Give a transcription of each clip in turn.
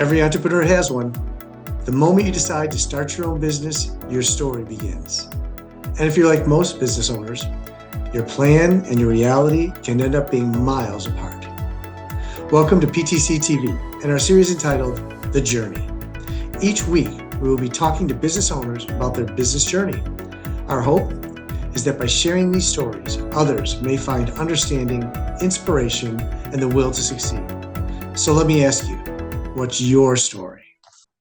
Every entrepreneur has one. The moment you decide to start your own business, your story begins. And if you're like most business owners, your plan and your reality can end up being miles apart. Welcome to PTC TV and our series entitled The Journey. Each week, we will be talking to business owners about their business journey. Our hope is that by sharing these stories, others may find understanding, inspiration, and the will to succeed. So let me ask you, what's your story?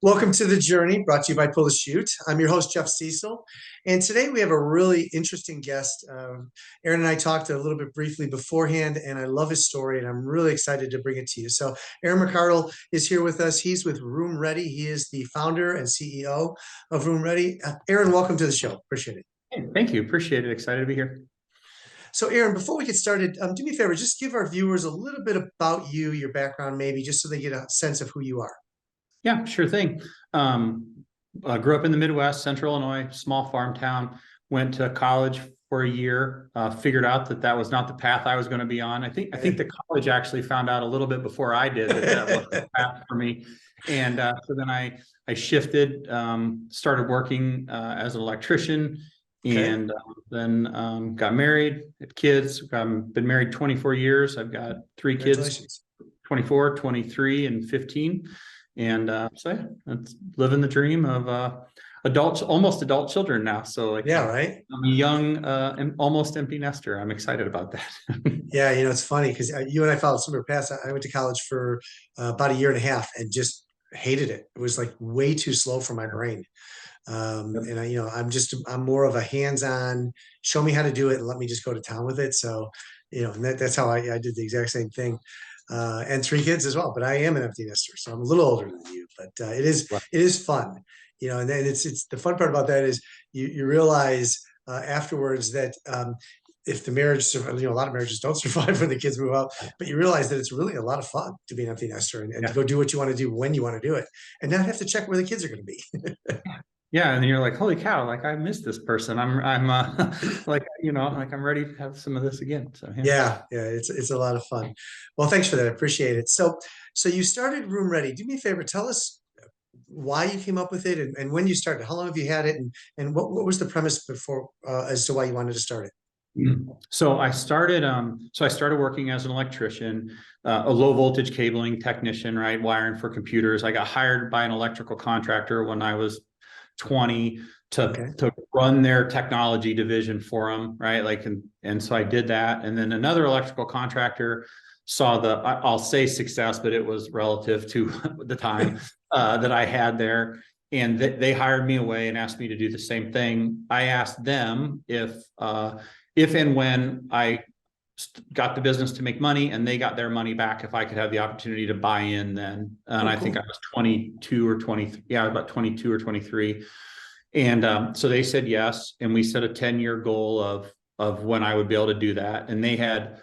Welcome to The Journey, brought to you by Pull the Chute. I'm your host, Jeff Cecil, and today we have a really interesting guest. Aaron and I talked a little bit briefly beforehand, and I love his story, and I'm really excited to bring it to you. So Aaron McArdle is here with us. He's with Room Ready. He is the founder and CEO of Room Ready. Aaron, welcome to the show. Appreciate it. Hey, thank you. Appreciate it. Excited to be here. So Aaron, before we get started, do me a favor, just give our viewers a little bit about you, your background, maybe, just so they get a sense of who you are. Yeah, sure thing. I grew up in the Midwest, Central Illinois, small farm town, went to college for a year, figured out that was not the path I was going to be on. I think the college actually found out a little bit before I did that wasn't the path for me. And so then I shifted, started working as an electrician. Okay. And then got married, had kids. Been married 24 years. I've got 3 kids, 24, 23, and 15. And so yeah, that's living the dream of adults, almost adult children now. So yeah, right. I'm a young and almost empty nester. I'm excited about that. Yeah, it's funny because you and I followed similar paths. I went to college for about a year and a half and just hated it. It was like way too slow for my brain. And I'm more of a hands-on, show me how to do it and let me just go to town with it. So, and that's how I did the exact same thing. And 3 kids as well, but I am an empty nester, so I'm a little older than you, but it is fun, and then it's the fun part about that is you realize afterwards that if the marriage, a lot of marriages don't survive when the kids move out, but you realize that it's really a lot of fun to be an empty nester and to go do what you want to do when you want to do it and not have to check where the kids are going to be. Yeah, and you're like, holy cow! Like I missed this person. I'm like I'm ready to have some of this again. So yeah, it's a lot of fun. Well, thanks for that. I appreciate it. So you started Room Ready. Do me a favor. Tell us why you came up with it and when you started. How long have you had it, and what was the premise before as to why you wanted to start it? So I started working as an electrician, a low voltage cabling technician, right, wiring for computers. I got hired by an electrical contractor when I was 20 to run their technology division for them, right? And so I did that. And then another electrical contractor saw I'll say success, but it was relative to the time that I had there. And they hired me away and asked me to do the same thing. I asked them if and when I got the business to make money and they got their money back, if I could have the opportunity to buy in then. And I think I was 22 or 23. Yeah, about 22 or 23. And so they said yes. And we set a 10-year goal of when I would be able to do that. And they had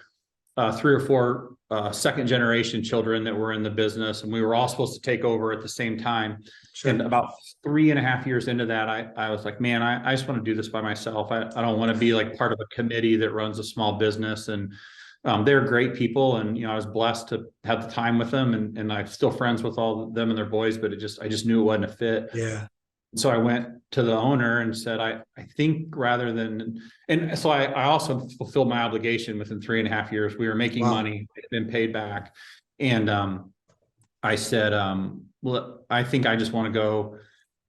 3 or 4 second generation children that were in the business, and we were all supposed to take over at the same time. Sure. And about 3.5 years into that, I was like, man, I just want to do this by myself. I don't want to be like part of a committee that runs a small business. And they're great people. And, I was blessed to have the time with them, and I'm still friends with all of them and their boys, but I just knew it wasn't a fit. Yeah. So I went to the owner and said, I think rather than, and so I also fulfilled my obligation within 3.5 years. We were making money, been paid back. And I said, well, I think I just want to go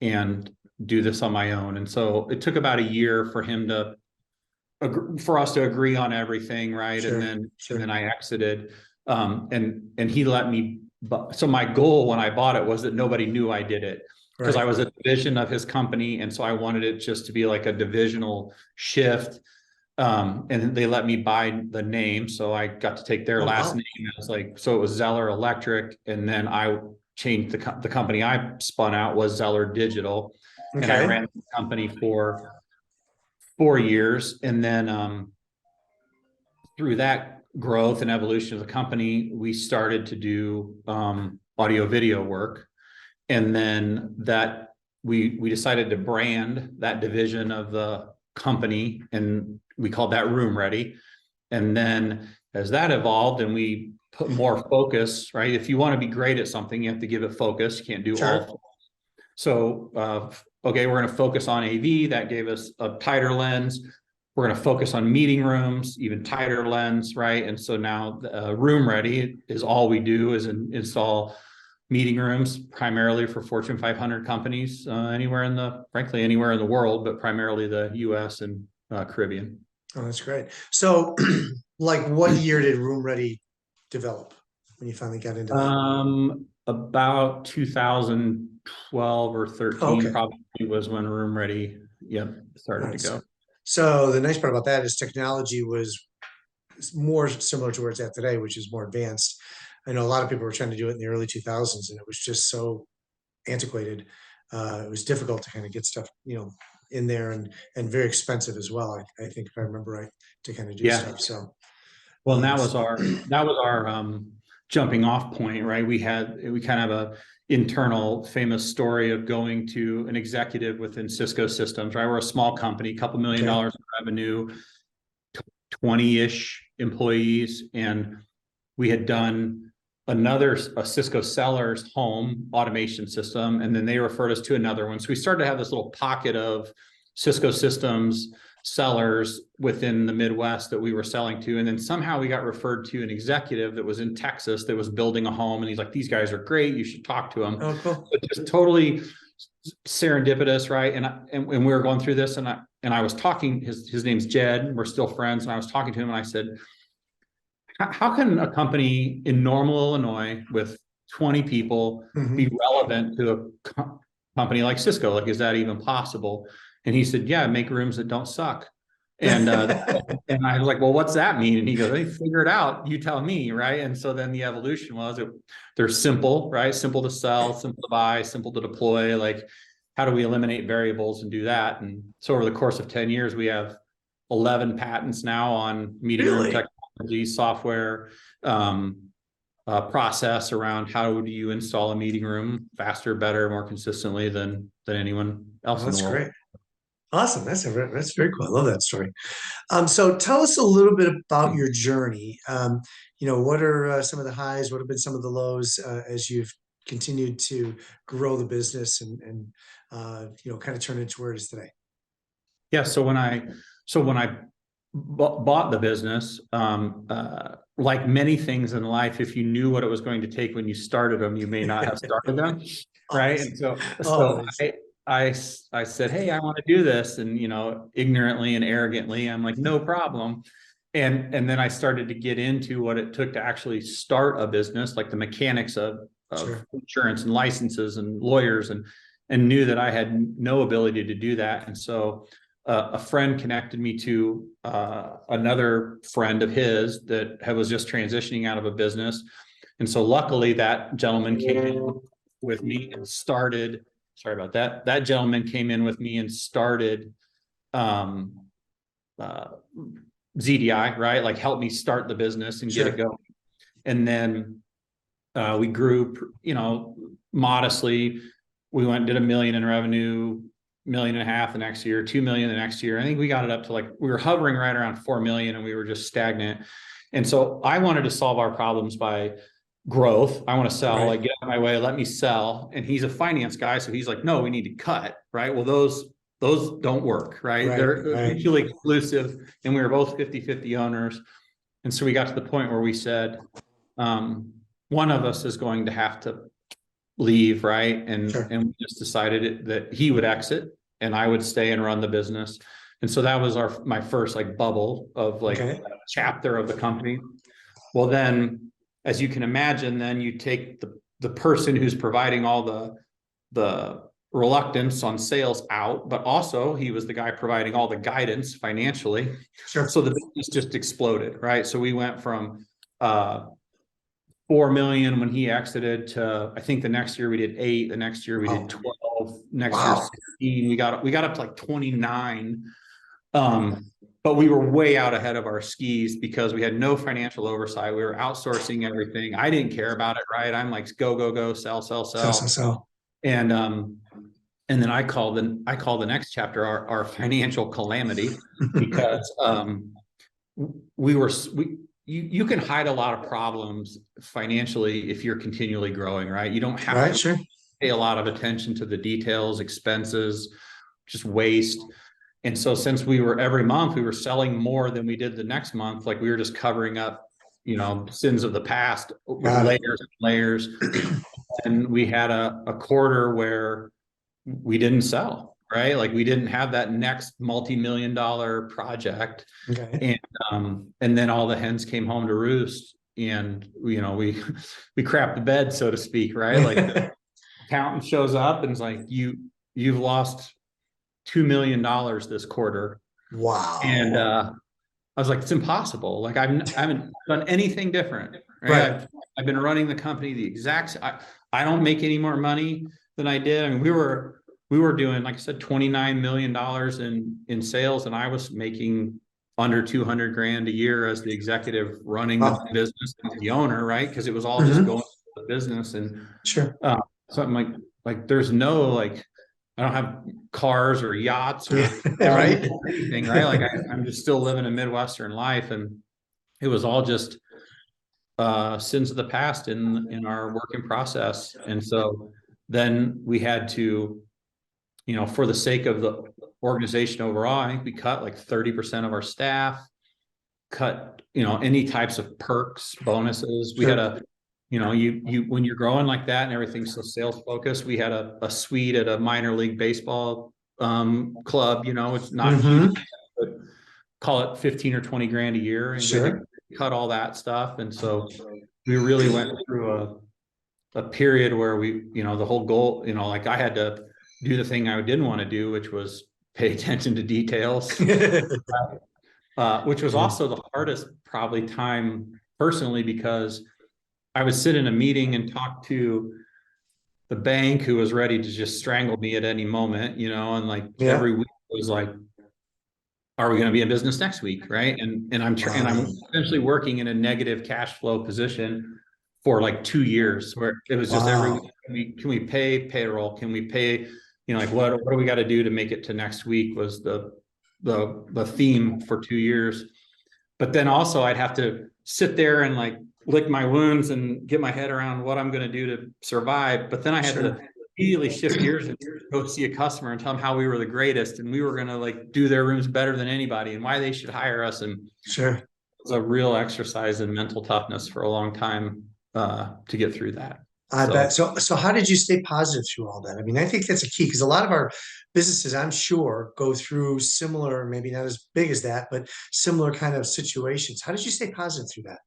and do this on my own. And so it took about a year for us to agree on everything. Right. Sure, and then I exited, and he let me, so my goal when I bought it was that nobody knew I did it. Because I was a division of his company. And so I wanted it just to be like a divisional shift. And they let me buy the name. So I got to take their last name. It was so it was Zeller Electric. And then I changed the company I spun out was Zeller Digital. Okay. And I ran the company for 4 years. And then through that growth and evolution of the company, we started to do audio video work. And then that we decided to brand that division of the company, and we called that Room Ready. And then as that evolved and we put more focus, right? If you want to be great at something, you have to give it focus. You can't do Sure. all. So, okay, we're going to focus on AV. That gave us a tighter lens. We're going to focus on meeting rooms, even tighter lens, right? And so now Room Ready is all we do is install meeting rooms primarily for Fortune 500 companies, frankly, anywhere in the world, but primarily the US and Caribbean. Oh, that's great. So, like, what year did Room Ready develop when you finally got into that? About 2012 or Oh, 13 okay. probably was when Room Ready, started to Nice. go. So the nice part about that is technology was more similar to where it's at today, which is more advanced. I know a lot of people were trying to do it in the early 2000s, and it was just so antiquated. It was difficult to kind of get stuff, in there, and very expensive as well. I think if I remember right, to kind of do Yeah. stuff. So, Well, and um, that was our jumping off point, right? We kind of a internal famous story of going to an executive within Cisco Systems, right? We're a small company, couple $1 million okay. in revenue, 20-ish employees, and we had done a Cisco seller's home automation system, and then they referred us to another one. So we started to have this little pocket of Cisco Systems sellers within the Midwest that we were selling to. And then somehow we got referred to an executive that was in Texas that was building a home. And he's like, these guys are great. You should talk to them. Oh, cool. But just totally serendipitous, right? And we were going through this, and I was talking, his name's Jed, we're still friends. And I was talking to him and I said, how can a company in Normal, Illinois with 20 people be relevant to a company like Cisco? Like, is that even possible? And he said, yeah, make rooms that don't suck. And and I was like, well, what's that mean? And he goes, hey, figure it out. You tell me, right? And so then the evolution was they're simple, right? Simple to sell, simple to buy, simple to deploy. Like, how do we eliminate variables and do that? And so over the course of 10 years, we have 11 patents now on meeting room technology, software, process around how do you install a meeting room faster, better, more consistently than anyone else in the world. Great. Awesome. That's very cool. I love that story. So tell us a little bit about your journey. What are some of the highs? What have been some of the lows as you've continued to grow the business and kind of turn it into where it is today? Yeah. So when I bought the business, like many things in life, if you knew what it was going to take when you started them, you may not have started them, right? And so I said, hey, I want to do this, and ignorantly and arrogantly, I'm like, no problem. And then I started to get into what it took to actually start a business, like the mechanics of Sure. insurance and licenses and lawyers, and knew that I had no ability to do that. And so a friend connected me to another friend of his that was just transitioning out of a business. And so luckily that gentleman came in with me and started, sorry about that. That gentleman came in with me and started ZDI, right? Like, help me start the business and get it going. And then we grew, modestly. We went and did $1 million in revenue, $1.5 million the next year, $2 million the next year. I think we got it up to, like, we were hovering right around 4 million, and we were just stagnant. And so I wanted to solve our problems by growth. I want to sell, like, get out of my way, let me sell. And he's a finance guy. So he's like, no, we need to cut, right? Well, those don't work, right? They're mutually exclusive. And we were both 50-50 owners. And so we got to the point where we said, one of us is going to have to leave, right? And we just decided that he would exit and I would stay and run the business. And so that was my first, like, bubble of, like, chapter of the company. Well, then, as you can imagine, then you take the person who's providing all the reluctance on sales out, but also he was the guy providing all the guidance financially. So the business just exploded, right? So we went from 4 million when he exited to, I think the next year we did 8, the next year we did 12, next year 16. We got up to like 29. But we were way out ahead of our skis because we had no financial oversight. We were outsourcing everything. I didn't care about it, right? I'm like, go, sell. And then I call the next chapter our financial calamity because you can hide a lot of problems financially if you're continually growing, right? You don't have to Sure. pay a lot of attention to the details, expenses, just waste. And so since we were every month, we were selling more than we did the next month, like we were just covering up, sins of the past with layers and layers. And we had a quarter where we didn't sell, right? Like we didn't have that next multi-million-dollar project. Okay. And then all the hens came home to roost, and we crapped the bed, so to speak, right? Like the accountant shows up and is like, you've lost $2 million this quarter. Wow. And I was like, it's impossible. Like I haven't done anything different, right? I've been running the company the exact. I don't make any more money than I did. I mean, we were doing, like I said, $29 million in sales, and I was making under 200 grand a year as the executive running the business and the owner, right? Because it was all just going to the business. And sure. So I'm like, there's no, like, I don't have cars or yachts or right. anything, right? Like I'm just still living a Midwestern life, and it was all just sins of the past in our working process. And so then we had to, for the sake of the organization overall, I think we cut like 30% of our staff, cut, any types of perks, bonuses. We had you when you're growing like that and everything's so sales focused, we had a suite at a minor league baseball club, it's not huge, but call it 15 or 20 grand a year, and we cut all that stuff. And so we really went through a period where we, the whole goal, like I had to do the thing I didn't want to do, which was pay attention to details, which was also the hardest probably time personally, because I would sit in a meeting and talk to the bank who was ready to just strangle me at any moment, and like every week it was like, are we going to be in business next week? Right. And I'm essentially working in a negative cash flow position for like 2 years, where it was just every week, can we pay payroll? Can we pay, like what do we got to do to make it to next week was the theme for 2 years. But then also I'd have to sit there and like lick my wounds and get my head around what I'm going to do to survive. But then I had to immediately shift gears and go see a customer and tell them how we were the greatest, and we were going to like do their rooms better than anybody, and why they should hire us. And it was a real exercise in mental toughness for a long time to get through that. I bet. So how did you stay positive through all that? I mean, I think that's a key, because a lot of our businesses, I'm sure, go through similar, maybe not as big as that, but similar kind of situations. How did you stay positive through that?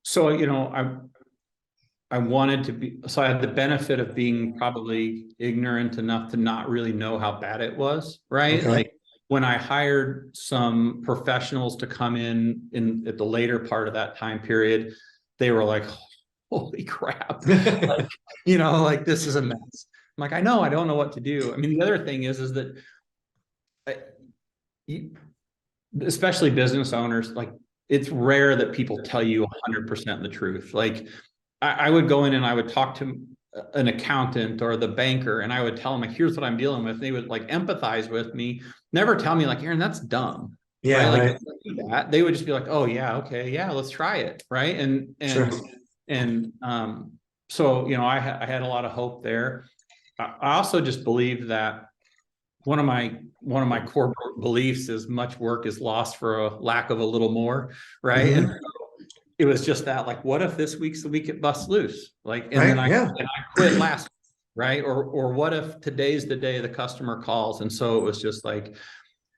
So, I wanted to be, so I had the benefit of being probably ignorant enough to not really know how bad it was, right? Like when I hired some professionals to come in at the later part of that time period, they were like, holy crap, like, like this is a mess. I'm like, I know, I don't know what to do. I mean, the other thing is that especially business owners, like it's rare that people tell you 100% the truth. Like I would go in and I would talk to an accountant or the banker, and I would tell them like, here's what I'm dealing with. They would like empathize with me, never tell me like, Aaron, that's dumb. Yeah. Right? Like that. They would just be like, oh yeah, okay, yeah, let's try it. Right. So, I had a lot of hope there. I also just believe that one of my core beliefs is much work is lost for a lack of a little more. Right. And it was just that, like, what if this week's the week it busts loose? Like, and then I quit last week, right? Or what if today's the day the customer calls? And so it was just like,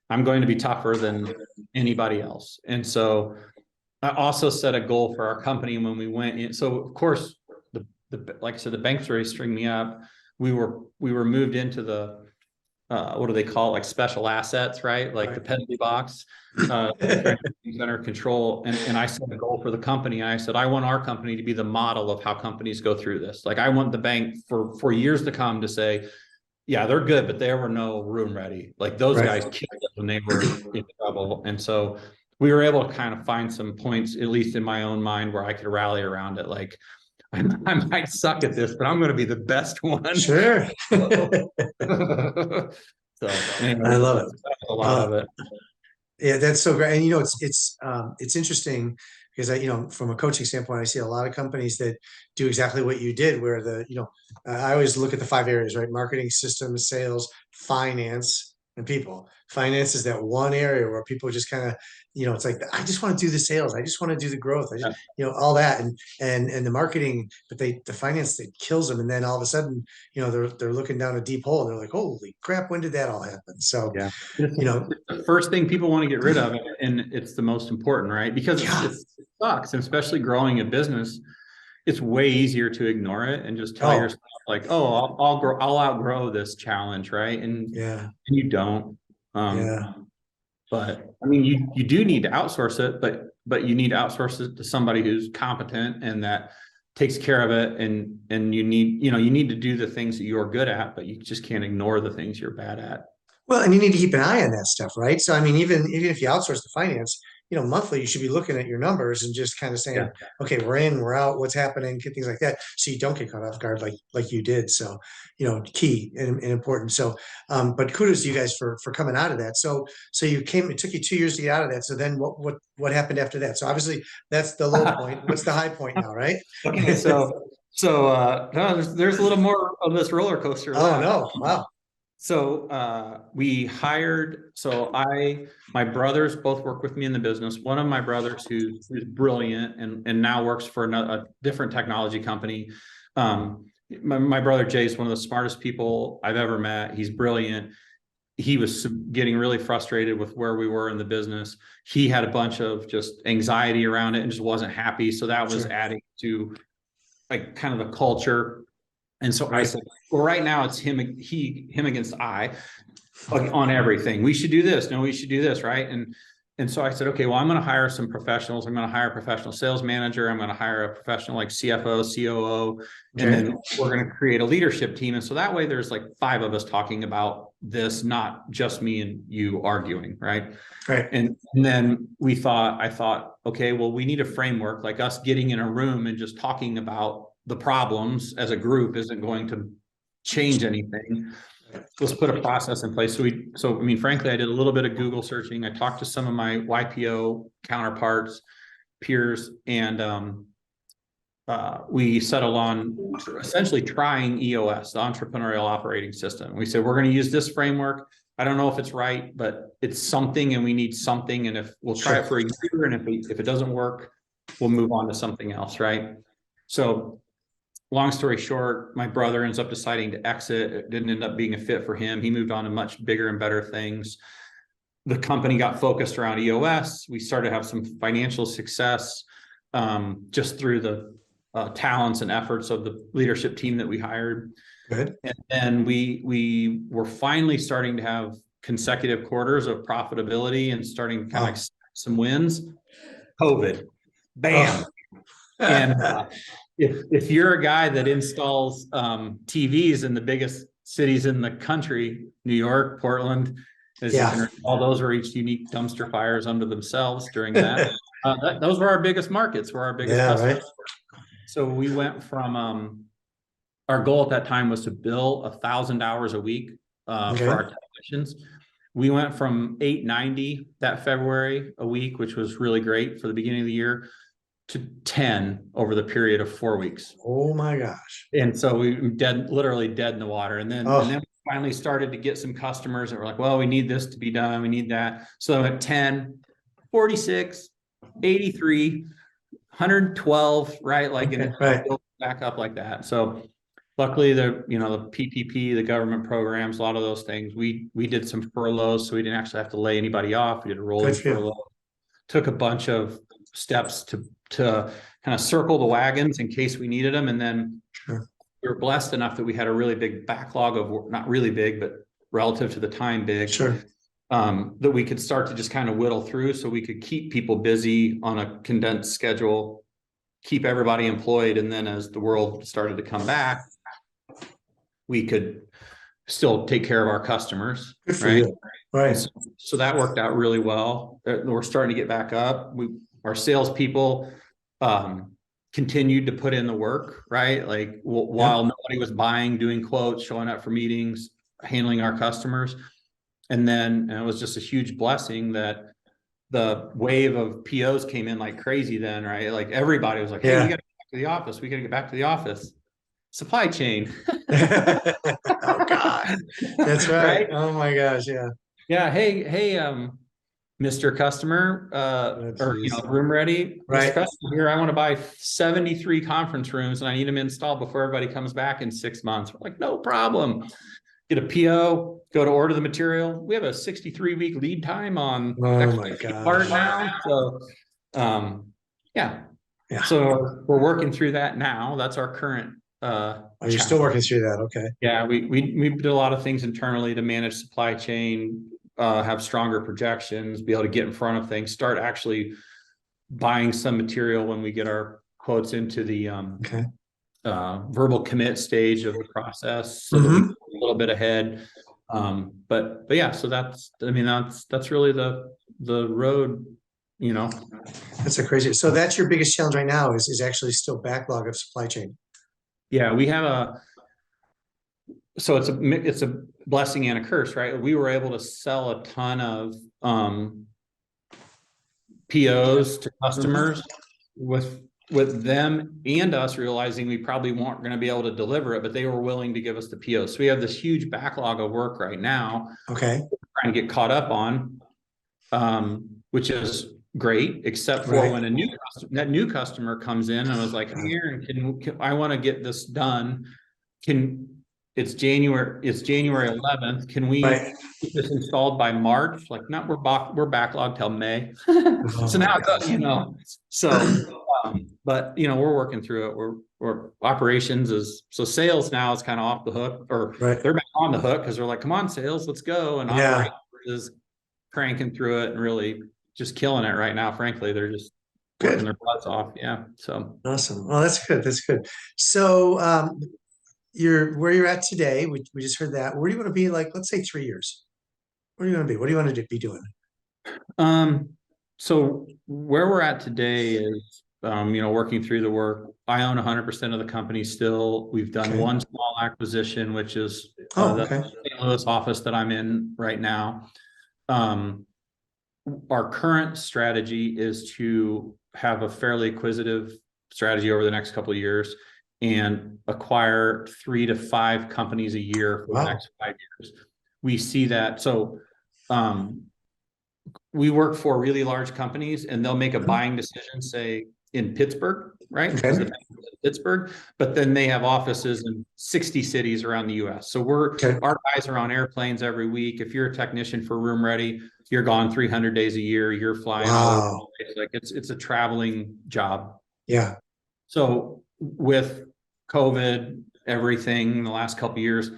I'm going to be tougher than anybody else. And so I also set a goal for our company when we went in. So of course, like I said, the banks already string me up. We were moved into the what do they call it? Like special assets, right? Like the penalty box, under control. And I set a goal for the company. And I said, I want our company to be the model of how companies go through this. Like I want the bank for years to come to say, yeah, they're good, but there were no room ready. Like those guys killed it when they were in trouble. And so we were able to kind of find some points, at least in my own mind, where I could rally around it. Like, I might suck at this, but I'm going to be the best one. Sure. So anyway, I love it. A lot of it. Yeah, that's so great. And it's interesting because from a coaching standpoint, I see a lot of companies that do exactly what you did, where I always look at the 5 areas, right? Marketing, systems, sales, finance, and people. Finance is that one area where people just kind of, it's like, I just want to do the sales. I just want to do the growth. I just, Yeah. all that. And the marketing, but the finance, it kills them. And then all of a sudden, they're looking down a deep hole and they're like, holy crap, when did that all happen? So, Yeah. It's you know, the first thing people want to get rid of, and it's the most important, right? Because yeah. it sucks, and especially growing a business, it's way easier to ignore it and just tell Oh, yourself like, oh, I'll outgrow this challenge, right? And yeah. you don't. Yeah. But I mean, you do need to outsource it, but you need to outsource it to somebody who's competent and that takes care of it. And you need to do the things that you're good at, but you just can't ignore the things you're bad at. Well, and you need to keep an eye on that stuff, right? So, I mean, even if you outsource the finance, monthly, you should be looking at your numbers and just kind of saying, Yeah. okay, we're in, we're out, what's happening, things like that, so you don't get caught off guard like you did. So, key and important. So, but kudos to you guys for coming out of that. So you came. It took you 2 years to get out of that. So then what happened after that? So obviously that's the low point. What's the high point now, right? Okay, no, there's a little more of this roller coaster Oh left. no! Wow. So we hired, my brothers both work with me in the business. One of my brothers who's brilliant and now works for a different technology company. My brother Jay is one of the smartest people I've ever met. He's brilliant. He was getting really frustrated with where we were in the business. He had a bunch of just anxiety around it and just wasn't happy. So that was Sure. adding to like kind of the culture. And so I Right. said, well, right now it's him against I on everything. We should do this. No, we should do this. Right. And so I said, okay, well, I'm going to hire some professionals. I'm going to hire a professional sales manager. I'm going to hire a professional like CFO, COO, and Okay. then we're going to create a leadership team. And so that way there's like 5 of us talking about this, not just me and you arguing. Right. Right. And then I thought, okay, well, we need a framework, like us getting in a room and just talking about the problems as a group isn't going to change anything. Let's put a process in place. So I mean, frankly, I did a little bit of Google searching. I talked to some of my YPO counterparts, peers, and we settled on essentially trying EOS, the Entrepreneurial Operating System. We said, we're going to use this framework. I don't know if it's right, but it's something and we need something. And if we'll try it for a year, and if it doesn't work, we'll move on to something else, right? So long story short, my brother ends up deciding to exit. It didn't end up being a fit for him. He moved on to much bigger and better things. The company got focused around EOS. We started to have some financial success just through the talents and efforts of the leadership team that we hired. Good. And then we were finally starting to have consecutive quarters of profitability and starting to kind of some wins. COVID, bam. And if you're a guy that installs TVs in the biggest cities in the country, New York, Portland, all those were each unique dumpster fires unto themselves during that. Those were our biggest markets, were our biggest customers. Right. So we went from our goal at that time was to bill 1,000 hours a week for our technicians. We went from 890 that February a week, which was really great for the beginning of the year, to 10 over the period of 4 weeks. Oh my gosh. And so we literally dead in the water. And then we finally started to get some customers that were like, well, we need this to be done. We need that. So at 10, 46, 83, 112, right? Like, and it built back up like that. So luckily the PPP, the government programs, a lot of those things, we did some furloughs, so we didn't actually have to lay anybody off. We did a rolling furlough, took a bunch of steps to kind of circle the wagons in case we needed them. And then we were blessed enough that we had a really big backlog of, not really big, but relative to the time big, that we could start to just kind of whittle through, so we could keep people busy on a condensed schedule, keep everybody employed. And then as the world started to come back, we could still take care of our customers. Good for you. Right. So that worked out really well. We're starting to get back up. Our salespeople continued to put in the work, right? Like while nobody was buying, doing quotes, showing up for meetings, handling our customers. And then it was just a huge blessing that the wave of POs came in like crazy then, right? Like everybody was like, hey, you Yeah. got to get back to the office. We got to get back to the office. Supply chain. Oh God. That's right. Right? Oh my gosh. Yeah. Yeah. Hey, Mr. Customer, Oh, or geez. room ready, Mr. Right. Customer, here, I want to buy 73 conference rooms and I need them installed before everybody comes back in 6 months. We're like, no problem. Get a PO, go to order the material. We have a 63-week lead time on Oh my XYZ part gosh. now. So, yeah. Yeah. So we're working through that now. That's our current Oh, you're still challenge. working through that. Okay. Yeah, we did a lot of things internally to manage supply chain, have stronger projections, be able to get in front of things, start actually buying some material when we get our quotes into the Okay. verbal commit stage of the process, so that we Hmm. get a little bit ahead. But yeah, so that's really the road, you know. That's a crazy. So that's your biggest challenge right now is actually still backlog of supply chain. Yeah, we have so it's a blessing and a curse, right? We were able to sell a ton of POs to Mhm. customers with them and us realizing we probably weren't going to be able to deliver it, but they were willing to give us the PO. So we have this huge backlog of work right now, Okay. trying to get caught up on, which is great, except for Right. when that new customer comes in and was like, Uh, "Hey, Aaron, I want to get this done. Can it's January 11th. Can we right. get this installed by March?" Like, no, we're backlogged till May. Oh So my now, gosh. so, but we're working through it. We're operations is so sales now is kind of off the hook, or Right. they're back on the hook because they're like, come on, sales, let's go. And Yeah. operations is cranking through it and really just killing it right now. Frankly, they're just working Good. their butts off. Yeah. So, Awesome. Well, that's good. That's good. So you're where you're at today. We just heard that. Where do you want to be like, let's say 3 years? Where do you want to be? What do you want to be doing? um, so where we're at today is, working through the work. I own 100% of the company still. We've done Okay. one small acquisition, which is Oh, the okay. St. Louis office that I'm in right now. Um, our current strategy is to have a fairly acquisitive strategy over the next couple of years and acquire 3 to 5 companies a year for the Wow. next 5 years. We see that. So, we work for really large companies and they'll make a Mhm. buying decision, say in Pittsburgh, right? Because the Okay. bank is in Pittsburgh, but then they have offices in 60 cities around the US. So Okay. our guys are on airplanes every week. If you're a technician for Room Ready, you're gone 300 days a year. You're flying all over Wow. the place. Like it's a traveling job. Yeah. So with COVID, everything in the last couple of years,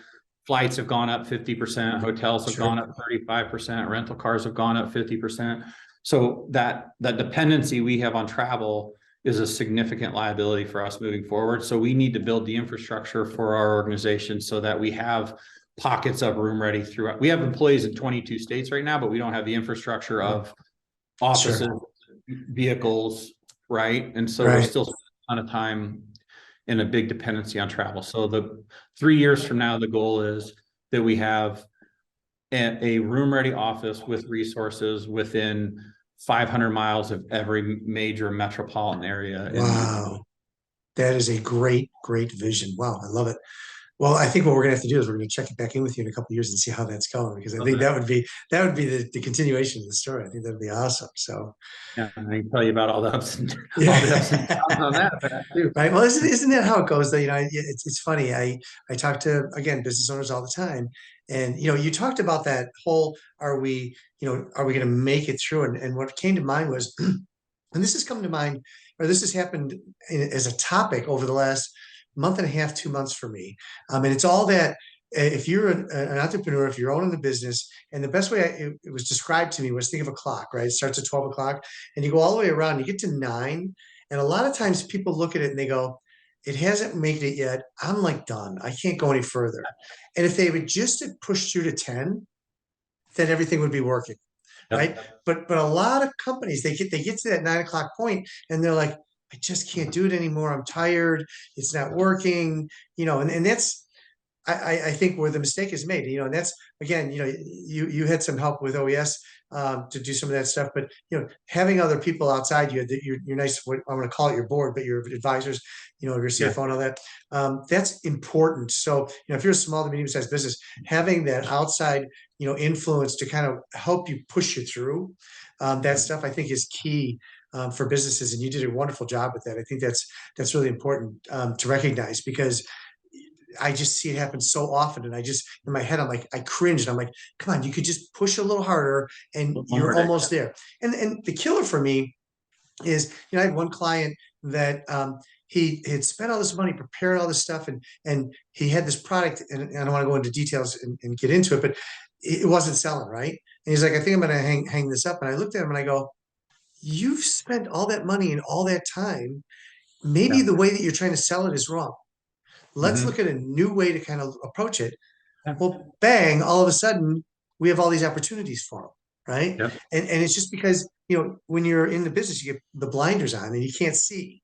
flights have gone up 50%, hotels have Sure. gone up 35%, rental cars have gone up 50%. So that dependency we have on travel is a significant liability for us moving forward. So we need to build the infrastructure for our organization so that we have pockets of Room Ready throughout. We have employees in 22 states right now, but we don't have the infrastructure of offices, Sure. vehicles, right? And so we're Right. still spending a ton of time in a big dependency on travel. So the 3 years from now, the goal is that we have a Room Ready office with resources within 500 miles of every major metropolitan area in the US. Wow. That is a great, great vision. Wow. I love it. Well, I think what we're gonna have to do is we're gonna check it back in with you in a couple of years and see how that's going because I think that would be the continuation of the story. I think that'd be awesome. So Yeah, I can tell you about all the ups and all the ups and yeah. downs on that too. Right. Well, isn't that how it goes though? It's funny. I talk to again business owners all the time, and you talked about that whole are we going to make it through? And what came to mind was, and this has come to mind, or this has happened as a topic over the last month and a half, 2 months for me. And it's all that if you're an entrepreneur, if you're owning the business, and the best way it was described to me was think of a clock, right? It starts at 12 o'clock and you go all the way around, you get to 9. And a lot of times people look at it and they go, it hasn't made it yet. I'm like done. I can't go any further. And if they would just have pushed through to 10, then everything would be working, right? Yep. But a lot of companies they get to that 9 o'clock point and they're like, I just can't do it anymore. I'm tired. It's not working, and that's I think where the mistake is made, and that's again, you had some help with OES to do some of that stuff. But having other people outside you, that you're nice. What I'm going to call it your board, but your advisors, your CFO and all that. That's important. So if you're a small to medium sized business, having that outside influence to kind of help you push you through that stuff, I think is key. For businesses, and you did a wonderful job with that. I think that's really important to recognize, because I just see it happen so often, and I just in my head I'm like, I cringed. I'm like, come on, you could just push a little harder, and you're almost there. And the killer for me is, I had one client that he had spent all this money preparing all this stuff, and he had this product, and I don't want to go into details and get into it, but it wasn't selling right. And he's like, I think I'm going to hang this up. And I looked at him and I go, you've spent all that money and all that time. Maybe the way that you're trying to sell it is wrong. Let's look at a new way to kind of approach it. Well, bang, all of a sudden we have all these opportunities for them, right? And it's just because, when you're in the business, you get the blinders on and you can't see,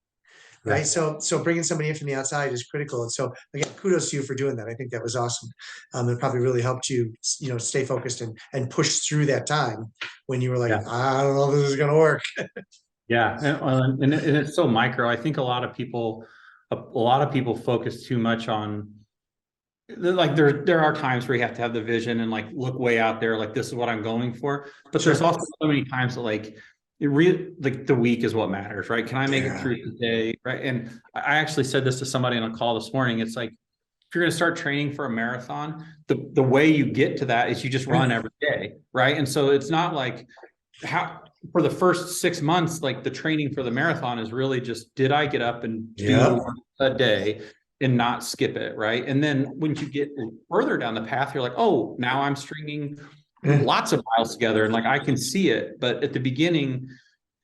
right? So bringing somebody in from the outside is critical. And so again, kudos to you for doing that. I think that was awesome. It probably really helped you, stay focused and push through that time when you were like, I don't know if this is going to work. Yeah, and it's so micro. I think a lot of people focus too much on, like, there are times where you have to have the vision and like look way out there, like this is what I'm going for. But there's also so many times that like the week is what matters, right? Can I make it through today, right? And I actually said this to somebody on a call this morning. It's like, if you're going to start training for a marathon, the way you get to that is you just run every day, right? And so it's not like for the first 6 months, like the training for the marathon is really just, did I get up and do a day and not skip it, right? And then when you get further down the path, you're like, oh, now I'm stringing lots of miles together, and like I can see it. But at the beginning,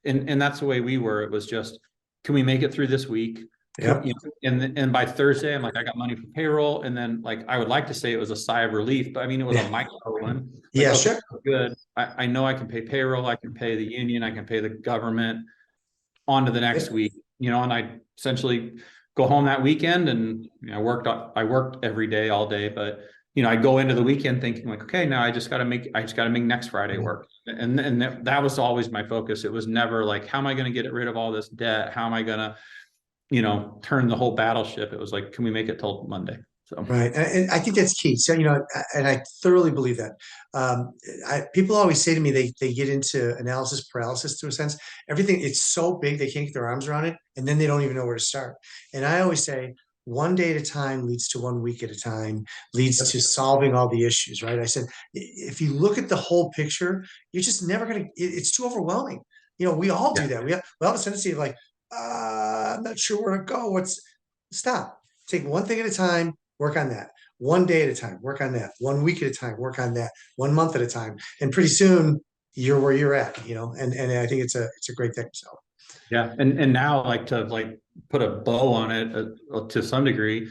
and that's the way we were, it was just, can we make it through this week? And by Thursday, I'm like, I got money for payroll. And then like, I would like to say it was a sigh of relief, but I mean, it was a micro one. Like, okay, good. I know I can pay payroll. I can pay the union. I can pay the government. On to the next week, and I essentially go home that weekend, and I worked every day, all day, but I go into the weekend thinking like, okay, now I just got to make next Friday work. And that was always my focus. It was never like, how am I going to get rid of all this debt? How am I going to, turn the whole battleship? It was like, can we make it till Monday? So. Right. And I think that's key. So, and I thoroughly believe that. People always say to me, they get into analysis paralysis to a sense. Everything, it's so big, they can't get their arms around it. And then they don't even know where to start. And I always say, one day at a time leads to 1 week at a time, leads to solving all the issues, right? I said, if you look at the whole picture, you're just never going to, it's too overwhelming. We all do that. We have a tendency of like, I'm not sure where to go. Stop, take one thing at a time, work on that. One day at a time, work on that. 1 week at a time, work on that. 1 month at a time. And pretty soon you're where you're at, and I think it's a great thing. So. Yeah. And now, like, to like put a bow on it to some degree,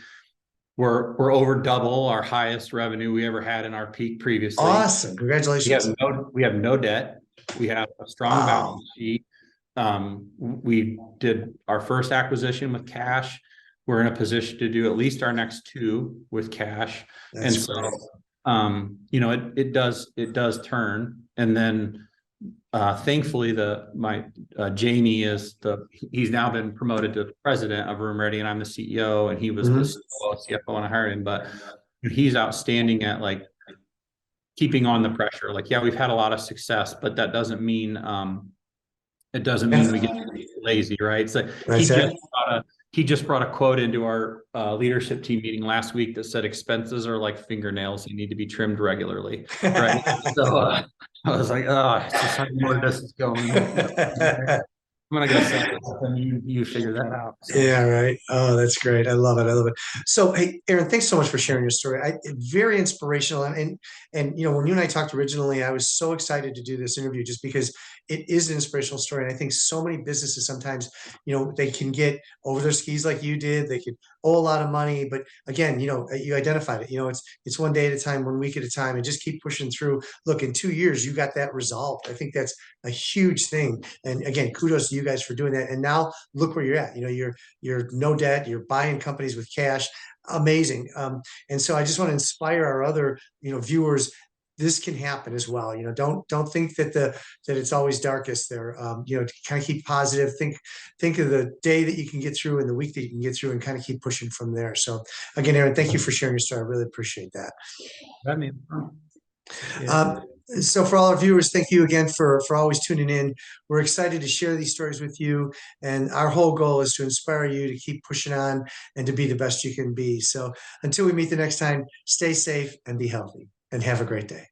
we're over double our highest revenue we ever had in our peak previously. Awesome. Congratulations. We have no debt. We have a strong balance sheet. We did our first acquisition with cash. We're in a position to do at least our next 2 with cash. That's and so, it does turn. And then, thankfully Jamie he's now been promoted to president of Room Ready, and I'm the CEO, and he was the CFO when I hired him, but he's outstanding at like keeping on the pressure. Like, we've had a lot of success, but that doesn't mean, we get lazy, right? So he just brought a quote into our leadership team meeting last week that said expenses are like fingernails; they need to be trimmed regularly, right? So I was like, it's just like where this is going. I'm gonna go say you figure that out. So. Yeah, right. Oh, that's great. I love it. So, hey, Aaron, thanks so much for sharing your story. Very inspirational. And when you and I talked originally, I was so excited to do this interview just because it is an inspirational story. And I think so many businesses sometimes, they can get over their skis like you did. They could owe a lot of money, but again, you identified it. It's one day at a time, 1 week at a time, and just keep pushing through. Look, in 2 years, you got that resolved. I think that's a huge thing. And again, kudos to you guys for doing that. And now look where you're at. You're no debt. You're buying companies with cash. Amazing. And so I just want to inspire our other, viewers. this can happen as well. Don't think that it's always darkest there. Kind of keep positive. Think of the day that you can get through and the week that you can get through, and kind of keep pushing from there. So again, Aaron, thank you for sharing your story. I really appreciate that. That means, yeah. So for all our viewers, thank you again for always tuning in. We're excited to share these stories with you. And our whole goal is to inspire you to keep pushing on and to be the best you can be. So until we meet the next time, stay safe and be healthy, and have a great day.